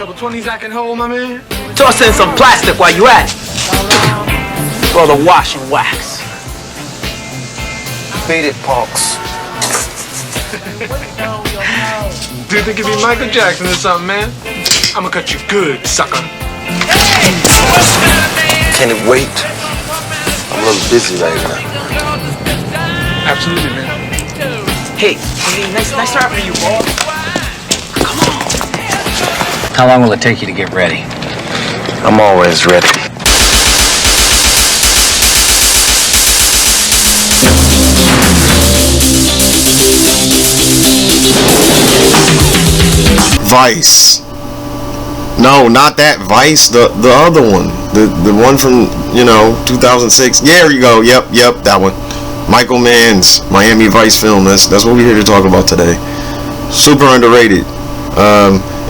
Couple 20s I can hold, my man. Toss in some plastic while you at it. For the wash and wax. Beat it, punks. Do you think it'd be Michael Jackson or something, man? I'ma cut you good, sucker. Can it wait? I'm a little busy right now. Absolutely, man. Hey, nice start for you, boy. Come on. How long will it take you to get ready? I'm always ready. Vice. No, not that Vice. The other one. The one from 2006. Yeah, there you go. Yep, that one. Michael Mann's Miami Vice film. That's what we're here to talk about today. Super underrated.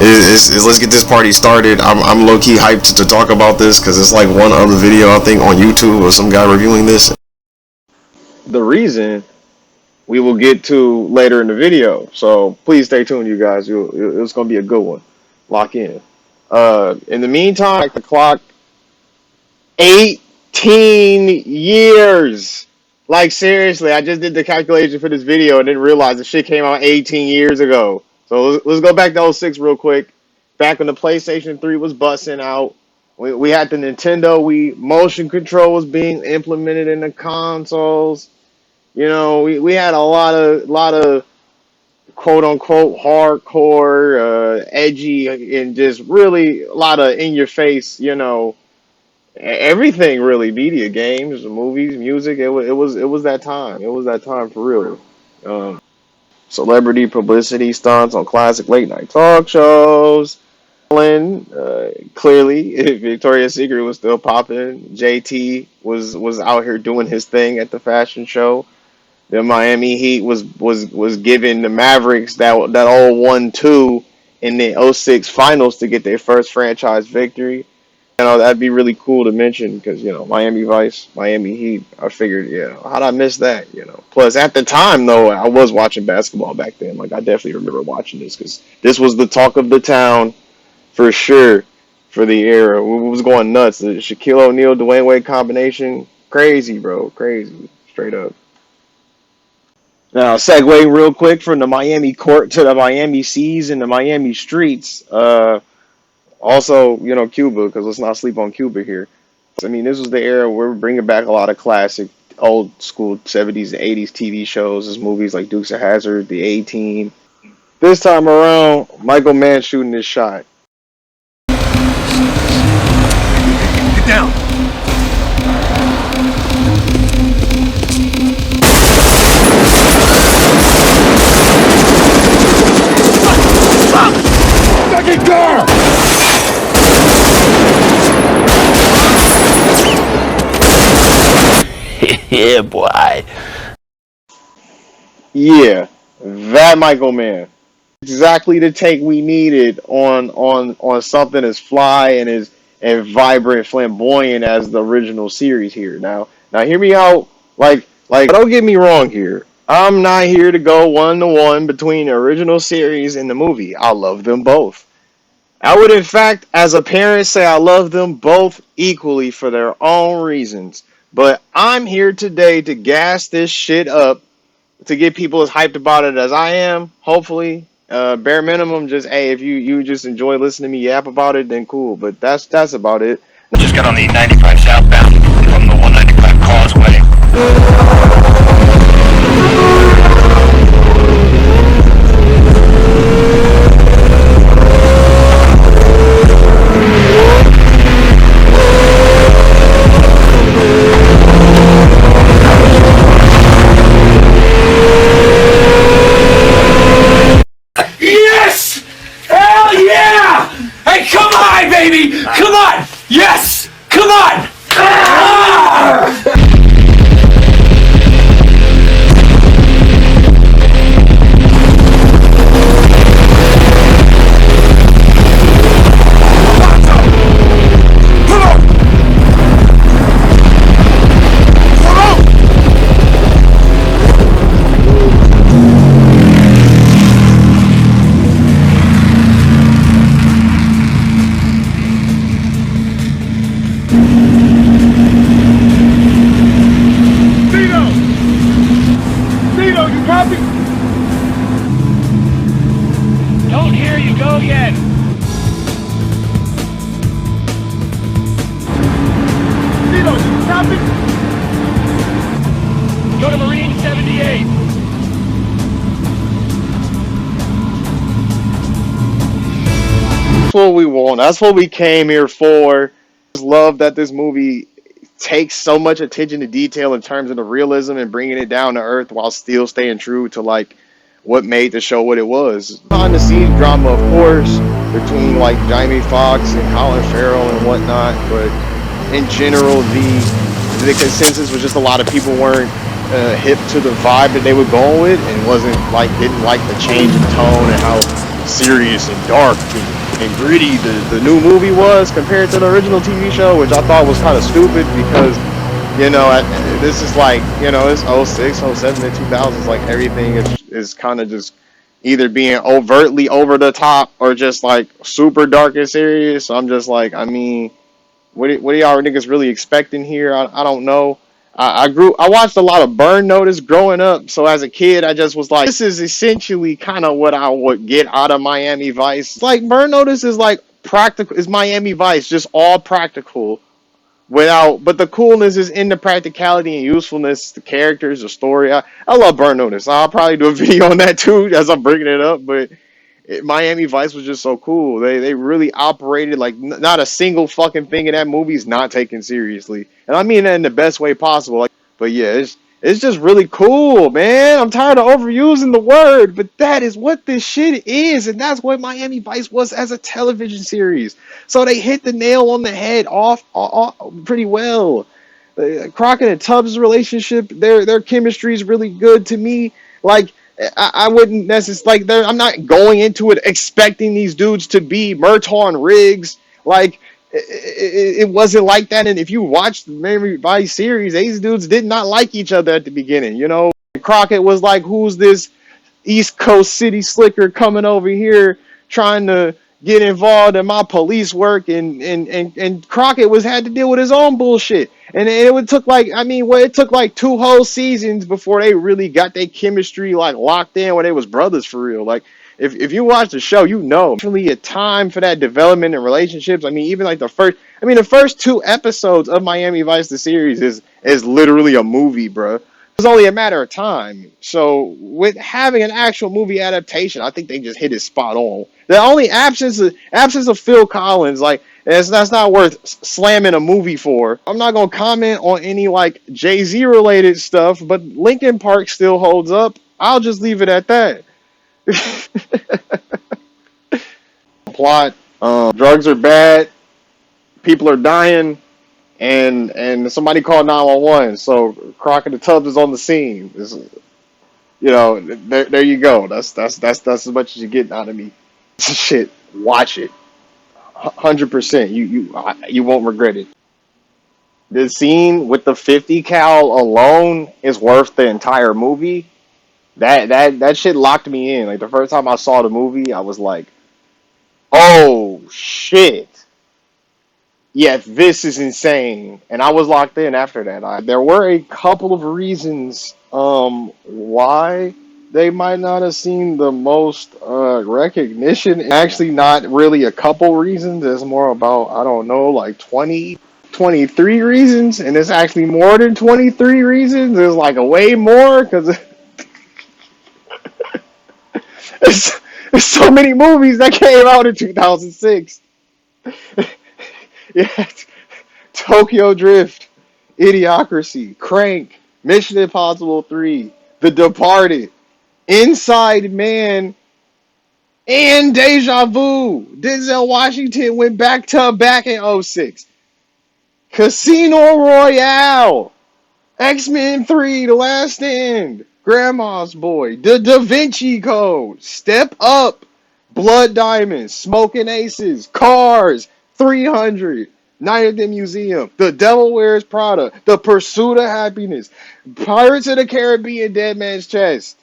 Let's get this party started. I'm low key hyped to talk about this because it's like one other video I think on YouTube of some guy reviewing this. The reason we will get to later in the video, so please stay tuned, you guys. It's gonna be a good one. Lock in. In the meantime, like the clock, 18 years. Like seriously, I just did the calculation for this video and didn't realize the shit came out 18 years ago. So let's go back to 06 real quick. Back when the PlayStation 3 was busting out, we had the Nintendo Wii. Motion control was being implemented in the consoles. We had a lot of quote unquote hardcore, edgy, and just really a lot of in your face, everything really. Media, games, movies, music. It was that time. It was that time for real. Celebrity publicity stunts on classic late night talk shows. Clearly, Victoria's Secret was still popping. JT was out here doing his thing at the fashion show. The Miami Heat was giving the Mavericks that all 1-2 in the 06 finals to get their first franchise victory. That'd be really cool to mention because, Miami Vice, Miami Heat, I figured, how'd I miss that, Plus, at the time, though, I was watching basketball back then. Like, I definitely remember watching this because this was the talk of the town for sure for the era. It was going nuts. The Shaquille O'Neal, Dwayne Wade combination, crazy, bro, crazy, straight up. Now, segue real quick from the Miami court to the Miami seas and the Miami streets. Also, Cuba, because let's not sleep on Cuba here. I mean, this was the era where we're bringing back a lot of classic, old school 70s and 80s TV shows. There's movies like Dukes of Hazzard, The A-Team. This time around, Michael Mann shooting his shot. Get down. Second car! Yeah, boy. Yeah, that Michael Mann. Exactly the take we needed on something as fly and vibrant, flamboyant as the original series here. Now hear me out. Like don't get me wrong here. I'm not here to go 1-to-1 between the original series and the movie. I love them both. I would, in fact, as a parent, say I love them both equally for their own reasons. But I'm here today to gas this shit up, to get people as hyped about it as I am, hopefully. Bare minimum, just, hey, if you just enjoy listening to me yap about it, then cool. But that's about it. Just got on the 95 southbound from the 195 causeway. Yes! Hell yeah! Hey, come on, baby! Come on! Yes! Come on! Ah! Go again. Zeno, stop it. Go to Marine 78. That's what we want. That's what we came here for. I just love that this movie takes so much attention to detail in terms of the realism and bringing it down to earth while still staying true to like what made the show what it was. Behind the scenes drama, of course, between like Jamie Foxx and Colin Farrell and whatnot, but in general, the consensus was just a lot of people weren't hip to the vibe that they were going with, and didn't like the change in tone and how serious and dark and gritty the new movie was compared to the original TV show, which I thought was kind of stupid because, this is like, it's 06, 07, and 2000s, like everything is kind of just either being overtly over the top or just like super dark and serious. So I'm just like, I mean, what are y'all niggas really expecting here? I don't know. I watched a lot of Burn Notice growing up, so as a kid, I just was like, this is essentially kind of what I would get out of Miami Vice. It's like Burn Notice is like practical, is Miami Vice, just all practical, but the coolness is in the practicality and usefulness, the characters, the story. I love Burn Notice. I'll probably do a video on that too as I'm bringing it up, but Miami Vice was just so cool. They really operated like not a single fucking thing in that movie is not taken seriously, and I mean that in the best way possible. But yeah, it's just really cool, man. I'm tired of overusing the word, but that is what this shit is, and that's what Miami Vice was as a television series. So they hit the nail on the head off pretty well. Crockett and Tubbs' relationship, their chemistry is really good to me. Like, I wouldn't necessarily I'm not going into it expecting these dudes to be Murtaugh and Riggs. Like, it wasn't like that. And if you watch the Miami Vice series, these dudes did not like each other at the beginning. Crockett was like, "Who's this East Coast city slicker coming over here trying to get involved in my police work?" And Crockett had to deal with his own bullshit. And it took it took like 2 whole seasons before they really got their chemistry like locked in where they was brothers for real. Like, if you watch the show, definitely a time for that development in relationships. I mean, even like the first 2 episodes of Miami Vice, the series, is literally a movie, bro. It's only a matter of time. So with having an actual movie adaptation, I think they just hit it spot on. The only absence of Phil Collins, like, that's not worth slamming a movie for. I'm not gonna comment on any like Jay-Z related stuff, but Linkin Park still holds up. I'll just leave it at that. Plot: drugs are bad, people are dying, and somebody called 911. So Crockett and Tubbs is on the scene. There you go. That's as much as you get out of me. Shit, watch it. 100%. You won't regret it. The scene with the 50 cal alone is worth the entire movie. That shit locked me in. Like, the first time I saw the movie, I was like, "Oh shit. Yeah, this is insane." And I was locked in after that. There were a couple of reasons why they might not have seen the most recognition. Actually, not really a couple reasons. It's more about, I don't know, like 20, 23 reasons. And it's actually more than 23 reasons. There's like a way more because there's so many movies that came out in 2006. Yeah, Tokyo Drift, Idiocracy, Crank, Mission Impossible 3, The Departed, Inside Man, and Deja Vu. Denzel Washington went back in 06. Casino Royale, X-Men 3, The Last Stand, Grandma's Boy, The Da Vinci Code, Step Up, Blood Diamonds, Smoking Aces, Cars, 300, Night at the Museum, The Devil Wears Prada, The Pursuit of Happiness, Pirates of the Caribbean, Dead Man's Chest,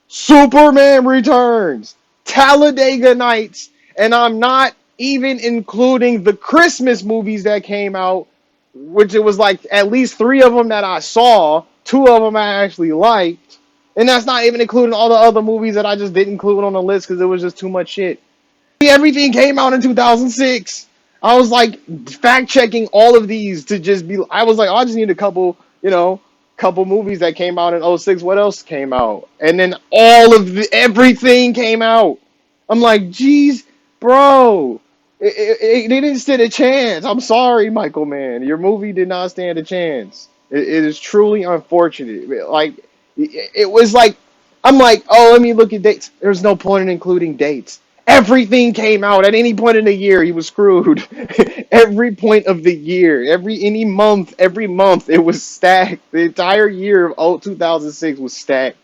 Superman Returns, Talladega Nights, and I'm not even including the Christmas movies that came out, which it was like at least 3 of them that I saw, 2 of them I actually liked, and that's not even including all the other movies that I just didn't include on the list because it was just too much shit. Everything came out in 2006. I was like fact checking all of these to just be. I was like, oh, I just need a couple, couple movies that came out in '06. What else came out? And then everything came out. I'm like, geez, bro, they didn't stand a chance. I'm sorry, Michael Mann. Your movie did not stand a chance. It is truly unfortunate. Like, it was like, I'm like, oh, let me look at dates. There's no point in including dates. Everything came out at any point in the year. He was screwed. Every point of the year, every month, it was stacked. The entire year of 2006 was stacked.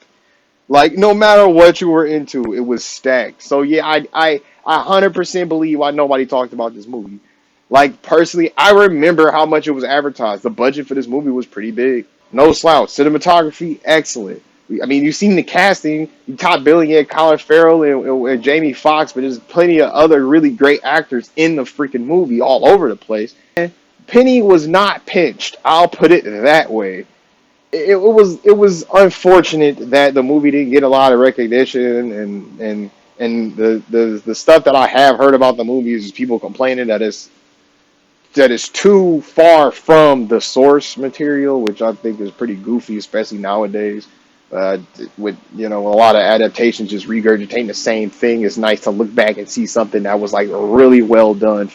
Like, no matter what you were into, it was stacked. So yeah, I 100% believe why nobody talked about this movie. Like, personally, I remember how much it was advertised. The budget for this movie was pretty big. No slouch. Cinematography, excellent. I mean, you've seen the casting. You top billing had Colin Farrell and Jamie Foxx, but there's plenty of other really great actors in the freaking movie all over the place. Penny was not pinched. I'll put it that way. It was unfortunate that the movie didn't get a lot of recognition, and the stuff that I have heard about the movie is people complaining that it's too far from the source material, which I think is pretty goofy, especially nowadays. With a lot of adaptations just regurgitating the same thing. It's nice to look back and see something that was like really well done.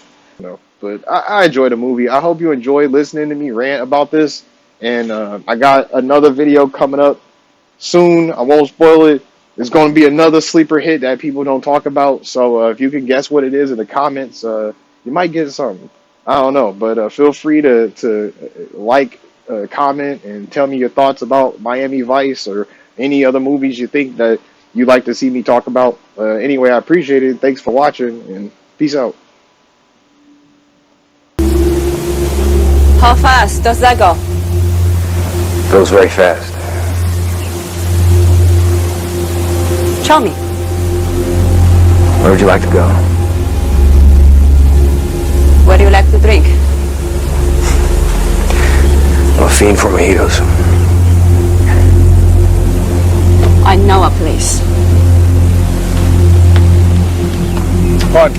But I enjoyed the movie. I hope you enjoyed listening to me rant about this. And I got another video coming up soon. I won't spoil it. It's going to be another sleeper hit that people don't talk about. So if you can guess what it is in the comments, you might get something. I don't know, but feel free to like, comment, and tell me your thoughts about Miami Vice or any other movies you think that you'd like to see me talk about. Anyway, I appreciate it. Thanks for watching, and peace out. How fast does that go? Goes very fast. Show me. Where would you like to go? What do you like to drink? I'm a fiend for mojitos. I know a place. Fun.